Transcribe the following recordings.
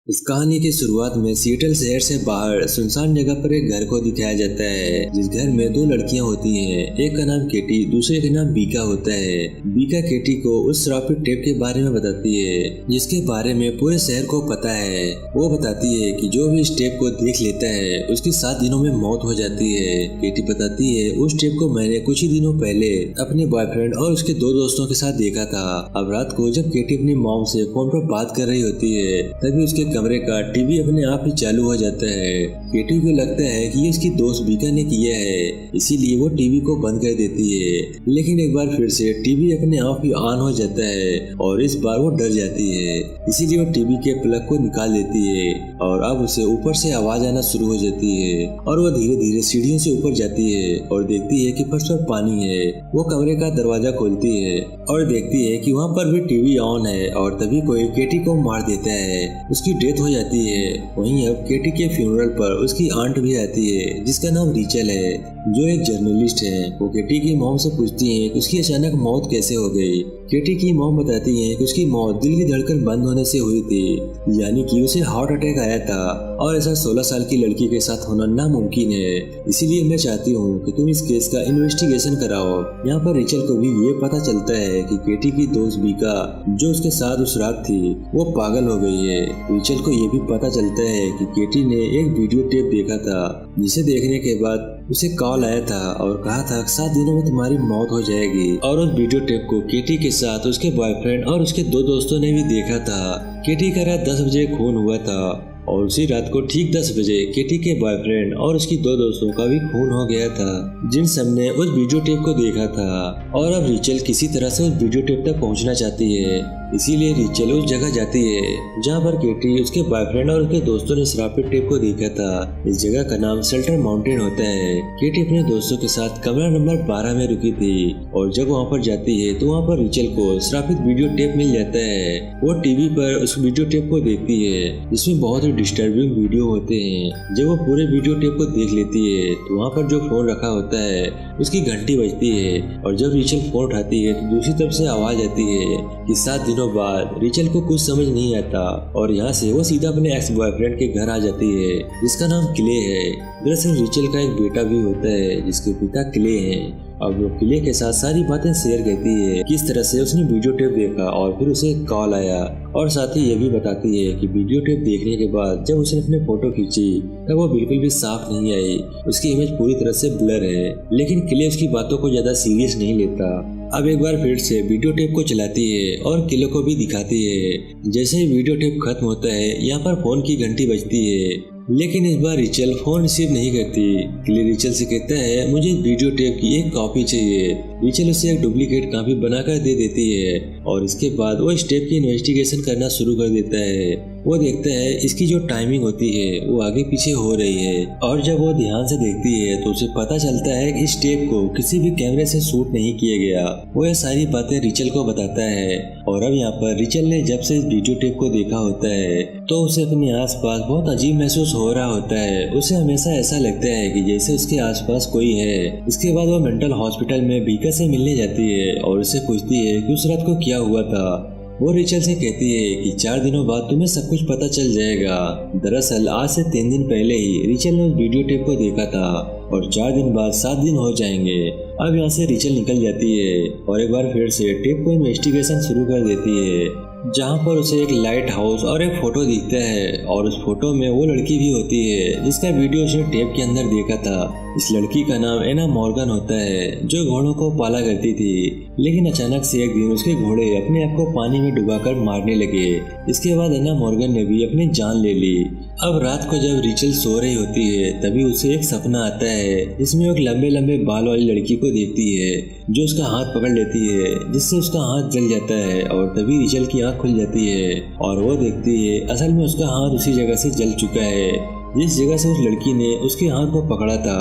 इस कहानी की शुरुआत में सिएटल शहर से बाहर सुनसान जगह पर एक घर को दिखाया जाता है, जिस घर में दो लड़कियां होती हैं। एक का नाम केटी, दूसरे का नाम बीका होता है। बीका केटी को उस श्रापित टेप के बारे में बताती है, जिसके बारे में पूरे शहर को पता है। वो बताती है कि जो भी इस टेप को देख लेता है उसकी 7 दिनों में मौत हो जाती है। केटी बताती है, उस टेप को मैंने कुछ ही दिनों पहले अपने बॉयफ्रेंड और उसके 2 दोस्तों के साथ देखा था। अब रात को जब केटी अपनी मॉम से फोन पर बात कर रही होती है, तभी उसके कमरे का टीवी अपने आप ही चालू हो जाता है। केटी को लगता है कि ये उसकी दोस्त बीका ने किया है, इसीलिए वो टीवी को बंद कर देती है। लेकिन एक बार फिर से टीवी अपने आप ही ऑन हो जाता है और इस बार वो डर जाती है, इसीलिए वो टीवी के प्लग को निकाल देती है और अब उसे ऊपर से आवाज आना शुरू हो जाती है और वो धीरे धीरे सीढ़ियों से ऊपर जाती है और देखती है कि फर्श पर पानी है। वो कमरे का दरवाजा खोलती है और देखती है कि वहाँ पर भी टीवी ऑन है और तभी कोई केटी को मार देता है। उसकी डेथ हो जाती है। वहीं अब केटी के फ्यूनरल पर उसकी आंट भी आती है, जिसका नाम रिचल है, जो एक जर्नलिस्ट है। वो केटी की मॉम से पूछती है कि उसकी अचानक मौत कैसे हो गई। केटी की मॉम बताती है कि उसकी मौत दिल की धड़कन बंद होने से हुई थी, यानी कि उसे हार्ट अटैक आया था और ऐसा 16 साल की लड़की के साथ होना नामुमकिन है। इसीलिए मैं चाहती हूँ कि तुम इस केस का इन्वेस्टिगेशन कराओ। यहाँ पर रिचल को भी ये पता चलता है कि केटी की दोस्त बीका, जो उसके साथ उस रात थी, वो पागल हो गई है। रिचल को ये भी पता चलता है कि केटी ने एक वीडियो टेप देखा था, जिसे देखने के बाद उसे कॉल आया था और कहा था 7 दिनों में तुम्हारी मौत हो जाएगी। और उस वीडियो टेप को केटी के साथ उसके बॉयफ्रेंड और उसके 2 दोस्तों ने भी देखा था। केटी का रात 10 बजे खून हुआ था और उसी रात को ठीक 10 बजे केटी के बॉयफ्रेंड और उसकी 2 दोस्तों का भी खून हो गया था, जिन सब ने उस वीडियो टेप को देखा था। और अब रिचल किसी तरह से उस वीडियो टेप तक पहुंचना चाहती है, इसीलिए रिचल उस जगह जाती है जहां पर केटी, उसके बॉयफ्रेंड और उसके दोस्तों ने श्रापित टेप को देखा था। इस जगह का नाम शेल्टर माउंटेन होता है। केटी अपने दोस्तों के साथ कमरा नंबर 12 में रुकी थी और जब वहां पर जाती है तो वहां पर रिचल को श्रापित वीडियो टेप मिल जाता है। वो टीवी पर उस वीडियो टेप को देखती है, जिसमें बहुत ही डिस्टर्बिंग वीडियो होते हैं। जब वो पूरे वीडियो टेप को देख लेती है तो वहाँ पर जो फोन रखा होता है उसकी घंटी बजती है और जब रिचल फोन उठाती है तो दूसरी तरफ से आवाज आती है कि 7 दिनों बाद। रिचल को कुछ समझ नहीं आता और यहाँ से वो सीधा अपने एक्स बॉयफ्रेंड के घर आ जाती है, जिसका नाम क्ले है। दरअसल रिचल का एक बेटा भी होता है जिसके पिता क्ले हैं। अब वो क्ले के साथ सारी बातें शेयर करती है, किस तरह से उसने वीडियो टेप देखा और फिर उसे कॉल आया, और साथ ही ये भी बताती है कि वीडियो टेप देखने के बाद जब उसने अपने फोटो खींची तब वो बिल्कुल भी साफ नहीं आई, उसकी इमेज पूरी तरह से ब्लर है। लेकिन क्ले उसकी बातों को ज्यादा सीरियस नहीं लेता। अब एक बार फिर से वीडियो टेप को चलाती है और क्ले को भी दिखाती है। जैसे ही वीडियो टेप खत्म होता है, यहाँ पर फोन की घंटी बजती है, लेकिन इस बार रिचल फोन रिसीव नहीं करती। क्ले रिचल से कहता है, मुझे वीडियो टेप की एक कॉपी चाहिए। रिचल उसे एक डुप्लीकेट कॉपी बनाकर दे देती है और इसके बाद वो इस टेप की इन्वेस्टिगेशन करना शुरू कर देता है। वो देखता है इसकी जो टाइमिंग होती है वो आगे पीछे हो रही है और जब वो ध्यान से देखती है तो उसे पता चलता है कि इस टेप को किसी भी कैमरे से शूट नहीं किया गया। वो ये सारी बातें रिचल को बताता है और अब यहाँ पर रिचल ने जब से इस वीडियो टेप को देखा होता है तो उसे अपने आसपास बहुत अजीब महसूस हो रहा होता है। उसे हमेशा ऐसा लगता है कि जैसे उसके आसपास कोई है। इसके बाद वो मेंटल हॉस्पिटल में बीका से मिलने जाती है और उससे पूछती है कि उस रात को क्या हुआ था। वो रिचल से कहती है कि 4 दिनों बाद तुम्हें सब कुछ पता चल जाएगा। दरअसल आज से 3 दिन पहले ही रिचल ने उस वीडियो टेप को देखा था और 4 दिन बाद 7 दिन हो जाएंगे। अब यहाँ से रिचल निकल जाती है और एक बार फिर से टेप को इन्वेस्टिगेशन शुरू कर देती है, जहाँ पर उसे एक लाइट हाउस और एक फोटो दिखता है और उस फोटो में वो लड़की भी होती है जिसका वीडियो उसने टेप के अंदर देखा था। इस लड़की का नाम एना मॉर्गन होता है, जो घोड़ों को पाला करती थी। लेकिन अचानक से एक दिन उसके घोड़े अपने आप को पानी में डुबाकर मारने लगे। इसके बाद एना मॉर्गन ने भी अपनी जान ले ली। अब रात को जब रिचल सो रही होती है तभी उसे एक सपना आता है, जिसमें एक लंबे लंबे बाल वाली लड़की को देखती है जो उसका हाथ पकड़ लेती है, जिससे उसका हाथ जल जाता है और तभी रिचल की आंख खुल जाती है और वो देखती है असल में उसका हाथ उसी जगह से जल चुका है जिस जगह से उस लड़की ने उसके हाथ को पकड़ा था,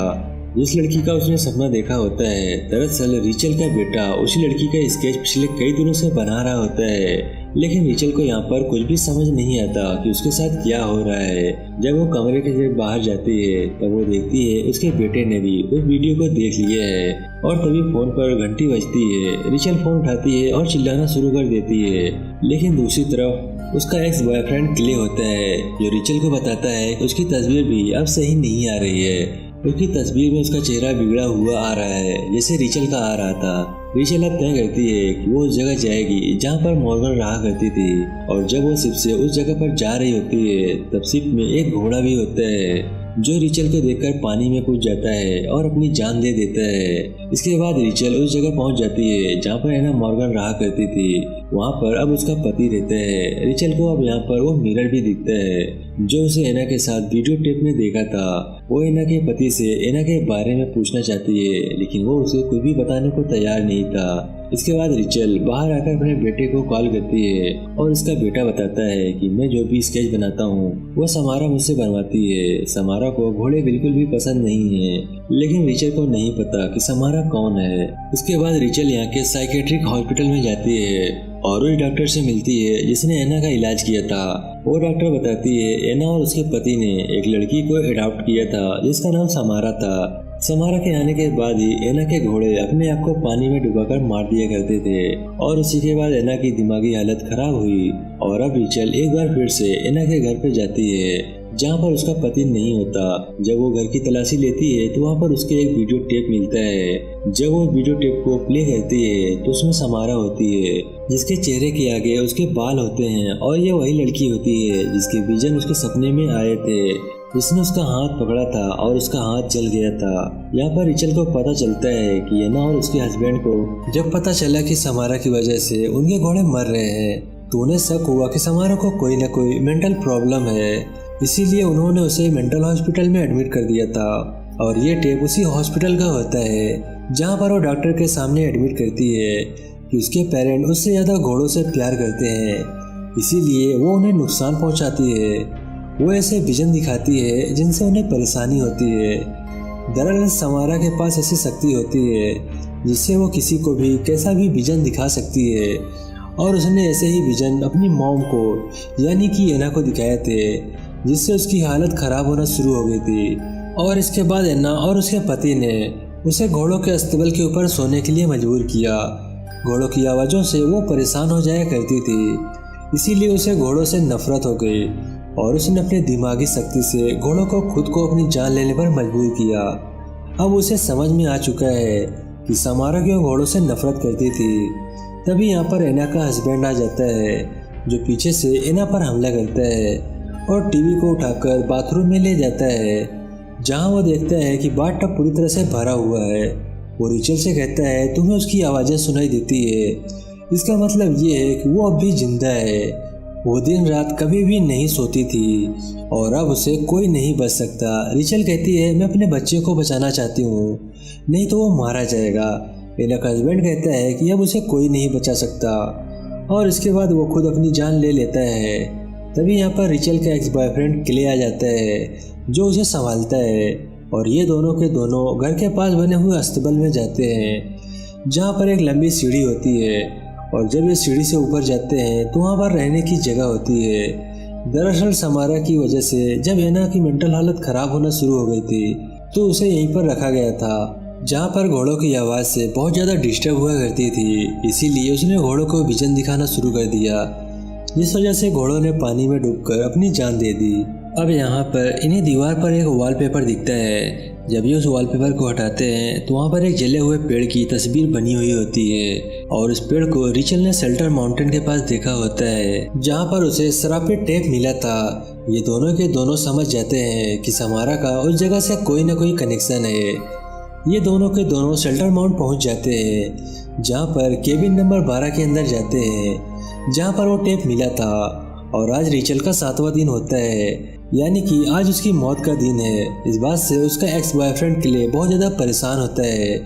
जिस लड़की का उसने सपना देखा होता है। दरअसल रिचल का बेटा उसी लड़की का स्केच पिछले कई दिनों से बना रहा होता है, लेकिन रिचल को यहाँ पर कुछ भी समझ नहीं आता कि उसके साथ क्या हो रहा है। जब वो कमरे के जब बाहर जाती है तब वो देखती है उसके बेटे ने भी उस वीडियो को देख लिया है और तभी फोन पर घंटी बजती है। रिचल फोन उठाती है और चिल्लाना शुरू कर देती है, लेकिन दूसरी तरफ उसका एक्स बॉयफ्रेंड क्ले होता है, जो रिचल को बताता है कि उसकी तस्वीर भी अब सही नहीं आ रही है। उसकी तस्वीर में उसका चेहरा बिगड़ा हुआ आ रहा है, जैसे रिचल का आ रहा था। रिचल अब तय करती है कि वो उस जगह जाएगी जहाँ पर मॉर्गन रहा करती थी, और जब वो शिप से उस जगह पर जा रही होती है तब शिप में एक घोड़ा भी होता है, जो रिचल को देखकर पानी में कूद जाता है और अपनी जान दे देता है। इसके बाद रिचल उस जगह पहुंच जाती है जहाँ पर एना मॉर्गन रहा करती थी। वहाँ पर अब उसका पति रहता है। रिचल को अब यहाँ पर वो मिरर भी दिखता है, जो उसे एना के साथ वीडियो टेप में देखा था। वो एना के पति से एना के बारे में पूछना चाहती है, लेकिन वो उसे कुछ भी बताने को तैयार नहीं था। इसके बाद रिचल बाहर आकर अपने बेटे को कॉल करती है और उसका बेटा बताता है कि मैं जो भी स्केच बनाता हूँ वो समारा मुझसे बनवाती है। समारा को घोड़े बिल्कुल भी पसंद नहीं है, लेकिन रिचल को नहीं पता कि समारा कौन है। इसके बाद रिचल यहाँ के साइकेट्रिक हॉस्पिटल में जाती है और उस डॉक्टर से मिलती है जिसने एना का इलाज किया था। वो डॉक्टर बताती है एना और उसके पति ने एक लड़की को अडॉप्ट किया था जिसका नाम समारा था। समारा के आने के बाद ही एना के घोड़े अपने आप को पानी में डुबाकर मार दिया करते थे, और उसी के बाद एना की दिमागी हालत खराब हुई। और अब रिचल एक बार फिर से एना के घर पे जाती है जहाँ पर उसका पति नहीं होता। जब वो घर की तलाशी लेती है तो वहाँ पर उसके एक वीडियो टेप मिलता है। जब वो वीडियो टेप को प्ले करती है तो उसमें समारा होती है, जिसके चेहरे के आगे उसके बाल होते हैं, और ये वही लड़की होती है जिसके विजन उसके सपने में आए थे, जिसने उसका हाथ पकड़ा था और उसका हाथ जल गया था। यहाँ पर रिचल को पता चलता है कि एना और उसके हस्बैंड को जब पता चला कि समारा की वजह से उनके घोड़े मर रहे हैं तो उन्हें शक हुआ कि समारा को कोई न कोई मेंटल प्रॉब्लम है। इसीलिए उन्होंने उसे मेंटल हॉस्पिटल में एडमिट कर दिया था। और ये टेप उसी हॉस्पिटल का होता है जहाँ पर वो डॉक्टर के सामने एडमिट करती है कि उसके पेरेंट उससे ज़्यादा घोड़ों से प्यार करते हैं, इसीलिए वो उन्हें नुकसान पहुँचाती है। वो ऐसे विजन दिखाती है जिनसे उन्हें परेशानी होती है। दरअसल समारा के पास ऐसी शक्ति होती है जिससे वो किसी को भी कैसा भी विजन दिखा सकती है, और उसने ऐसे ही विजन अपनी मॉम को यानी कि एना को दिखाए थे, जिससे उसकी हालत खराब होना शुरू हो गई थी। और इसके बाद एना और उसके पति ने उसे घोड़ों के अस्तबल के ऊपर सोने के लिए मजबूर किया। घोड़ों की आवाज़ों से वो परेशान हो जाया करती थी, इसीलिए उसे घोड़ों से नफरत हो गई और उसने अपने दिमागी शक्ति से घोड़ों को खुद को अपनी जान लेने पर मजबूर किया। अब उसे समझ में आ चुका है कि समारा क्यों घोड़ों से नफरत करती थी। तभी यहाँ पर एना का हस्बैंड आ जाता है, जो पीछे से एना पर हमला करता है और टीवी को उठाकर बाथरूम में ले जाता है, जहाँ वो देखता है कि बाथटब पूरी तरह से भरा हुआ है। वो रिचल से कहता है तुम्हें उसकी आवाज़ें सुनाई देती है, इसका मतलब ये है कि वो अब भी जिंदा है। वो दिन रात कभी भी नहीं सोती थी और अब उसे कोई नहीं बच सकता। रिचल कहती है मैं अपने बच्चे को बचाना चाहती हूँ, नहीं तो वो मारा जाएगा। एना का हस्बैंड कहता है कि अब उसे कोई नहीं बचा सकता, और इसके बाद वो खुद अपनी जान ले लेता है। तभी यहाँ पर रिचल का एक्स बॉयफ्रेंड क्ले आ जाता है, जो उसे संभालता है, और ये दोनों के दोनों घर के पास बने हुए अस्तबल में जाते हैं, जहाँ पर एक लंबी सीढ़ी होती है। और जब ये सीढ़ी से ऊपर जाते हैं तो वहाँ पर रहने की जगह होती है। दरअसल समारा की वजह से जब एना की मेंटल हालत खराब होना शुरू हो गई थी तो उसे यहीं पर रखा गया था, जहाँ पर घोड़ों की आवाज़ से बहुत ज़्यादा डिस्टर्ब हुआ करती थी। इसीलिए उसने घोड़ों को विजन दिखाना शुरू कर दिया, जिस वजह से घोड़ों ने पानी में डूबकर अपनी जान दे दी। अब यहाँ पर इन्हें दीवार पर एक वॉलपेपर दिखता है। जब ये उस वॉलपेपर को हटाते हैं तो वहाँ पर एक जले हुए पेड़ की तस्वीर बनी हुई होती है, और उस पेड़ को रिचल ने शेल्टर माउंटेन के पास देखा होता है, जहाँ पर उसे श्रापित टेप मिला था। ये दोनों के दोनों समझ जाते हैं कि समारा का उस जगह से कोई ना कोई कनेक्शन है। ये दोनों के दोनों शेल्टर माउंट पहुँच जाते हैं, जहाँ पर केबिन नंबर 12 के अंदर जाते हैं, जहाँ पर वो टेप मिला था। और आज रिचल का 7वां दिन होता है, यानी कि आज उसकी मौत का दिन है। इस बात से उसका एक्स बॉयफ्रेंड के लिए बहुत ज़्यादा परेशान होता है।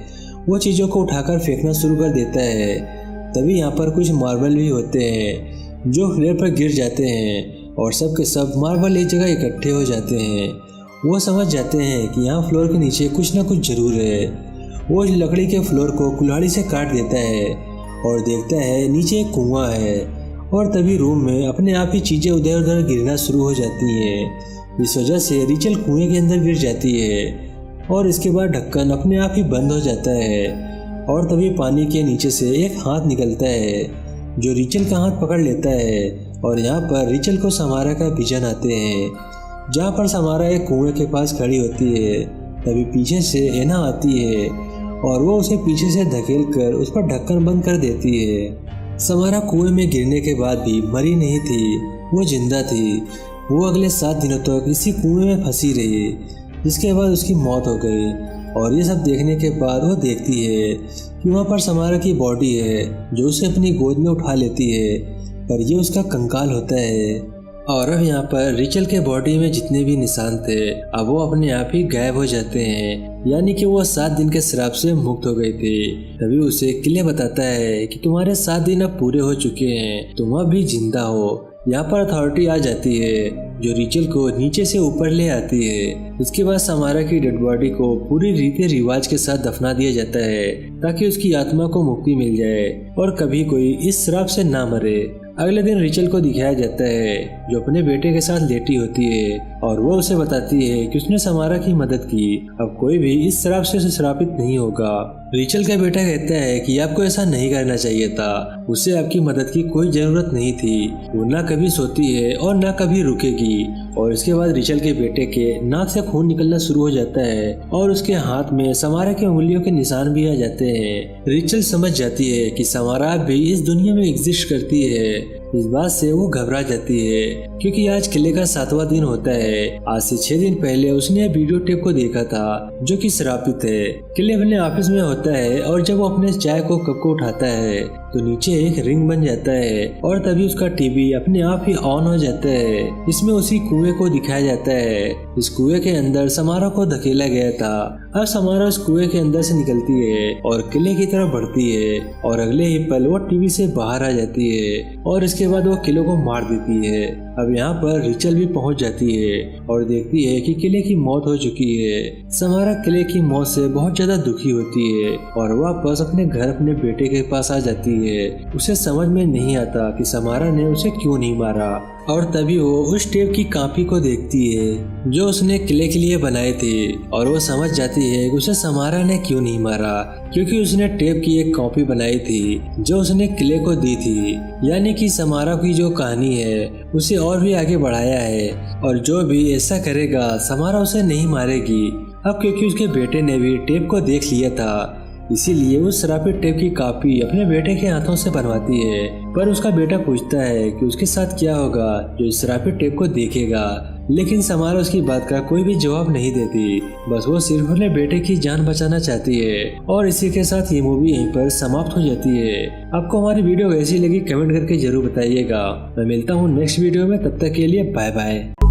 वो चीज़ों को उठाकर फेंकना शुरू कर देता है। तभी यहाँ पर कुछ मार्बल भी होते हैं जो फ्लोर पर गिर जाते हैं, और सब के सब मार्बल एक जगह इकट्ठे हो जाते हैं। वो समझ जाते हैं कि यहाँ फ्लोर के नीचे कुछ ना कुछ जरूर है। वो लकड़ी के फ्लोर को कुल्हाड़ी से काट देता है और देखता है नीचे एक कुआं है, और तभी रूम में अपने आप ही चीज़ें उधर उधर गिरना शुरू हो जाती हैं। इस वजह से रिचल कुएं के अंदर गिर जाती है, और इसके बाद ढक्कन अपने आप ही बंद हो जाता है। और तभी पानी के नीचे से एक हाथ निकलता है, जो रिचल का हाथ पकड़ लेता है और यहाँ पर रिचल को समारा का विजन आते हैं, जहाँ पर समारा एक कुएं के पास खड़ी होती है। तभी पीछे से एना आती है और वो उसे पीछे से धकेल कर उस पर ढक्कन बंद कर देती है। समारा कुएं में गिरने के बाद भी मरी नहीं थी, वो जिंदा थी। वो अगले 7 दिनों तक इसी कुएं में फंसी रही, जिसके बाद उसकी मौत हो गई। और ये सब देखने के बाद वो देखती है कि वहाँ पर समारा की बॉडी है, जो उसे अपनी गोद में उठा लेती है, पर ये उसका कंकाल होता है। और अब यहाँ पर रिचल के बॉडी में जितने भी निशान थे, अब वो अपने आप ही गायब हो जाते हैं, यानी कि वो 7 दिन के श्राप से मुक्त हो गई थी। तभी उसे क्ले बताता है कि तुम्हारे 7 दिन अब पूरे हो चुके हैं, तुम अब भी जिंदा हो। यहाँ पर अथॉरिटी आ जाती है, जो रिचल को नीचे से ऊपर ले आती है। इसके बाद समारा की डेड बॉडी को पूरी रीति रिवाज के साथ दफना दिया जाता है, ताकि उसकी आत्मा को मुक्ति मिल जाए और कभी कोई इस श्राप से ना मरे। अगले दिन रिचल को दिखाया जाता है, जो अपने बेटे के साथ लेटी होती है, और वो उसे बताती है कि उसने समारा की मदद की, अब कोई भी इस श्राप से श्रापित नहीं होगा। रिचल का बेटा कहता है कि आपको ऐसा नहीं करना चाहिए था, उसे आपकी मदद की कोई जरूरत नहीं थी। वो ना कभी सोती है और ना कभी रुकेगी। और इसके बाद रिचल के बेटे के नाक से खून निकलना शुरू हो जाता है और उसके हाथ में समारा की उंगलियों के निशान भी आ जाते हैं। रिचल समझ जाती है कि समारा भी इस दुनिया में एग्जिस्ट करती है। इस बात से वो घबरा जाती है, क्योंकि आज किले का 7वां दिन होता है। आज से 6 दिन पहले उसने वीडियो टेप को देखा था, जो कि श्रापित है। किले अपने ऑफिस में होता है और जब वो अपने चाय को कप को उठाता है तो नीचे एक रिंग बन जाता है और तभी उसका टीवी अपने आप ही ऑन हो जाता है। इसमें उसी कुएं को दिखाया जाता है। इस कुएं के अंदर समारा को धकेला गया था। अब समारा उस कुएं के अंदर से निकलती है और किले की तरफ बढ़ती है, और अगले ही पल वो टीवी से बाहर आ जाती है और इसके बाद वो किले को मार देती है। अब यहाँ पर रिचल भी पहुँच जाती है और देखती है कि किले की मौत हो चुकी है। समारा किले की मौत से बहुत ज्यादा दुखी होती है और वापस अपने घर अपने बेटे के पास आ जाती है। उसे समझ में नहीं आता कि समारा ने उसे क्यों नहीं मारा, और तभी वो उस टेप की कॉपी को देखती है जो उसने किले के लिए बनाई थी, और वो समझ जाती है कि उसे समारा ने क्यों नहीं मारा, क्योंकि उसने टेप की एक कॉपी बनाई थी जो उसने किले को दी थी। यानी कि समारा की जो कहानी है उसे और भी आगे बढ़ाया है, और जो भी ऐसा करेगा समारा उसे नहीं मारेगी। अब क्योंकि उसके बेटे ने भी टेप को देख लिया था, इसीलिए उस श्रापित टेप की कॉपी अपने बेटे के हाथों से बनवाती है। पर उसका बेटा पूछता है कि उसके साथ क्या होगा जो इस श्रापित टेप को देखेगा, लेकिन समारा उसकी बात का कोई भी जवाब नहीं देती। बस वो सिर्फ अपने बेटे की जान बचाना चाहती है। और इसी के साथ ये मूवी यहीं पर समाप्त हो जाती है। आपको हमारी वीडियो कैसी लगी कमेंट करके जरूर बताइएगा। मैं मिलता हूँ नेक्स्ट वीडियो में, तब तक के लिए बाय बाय।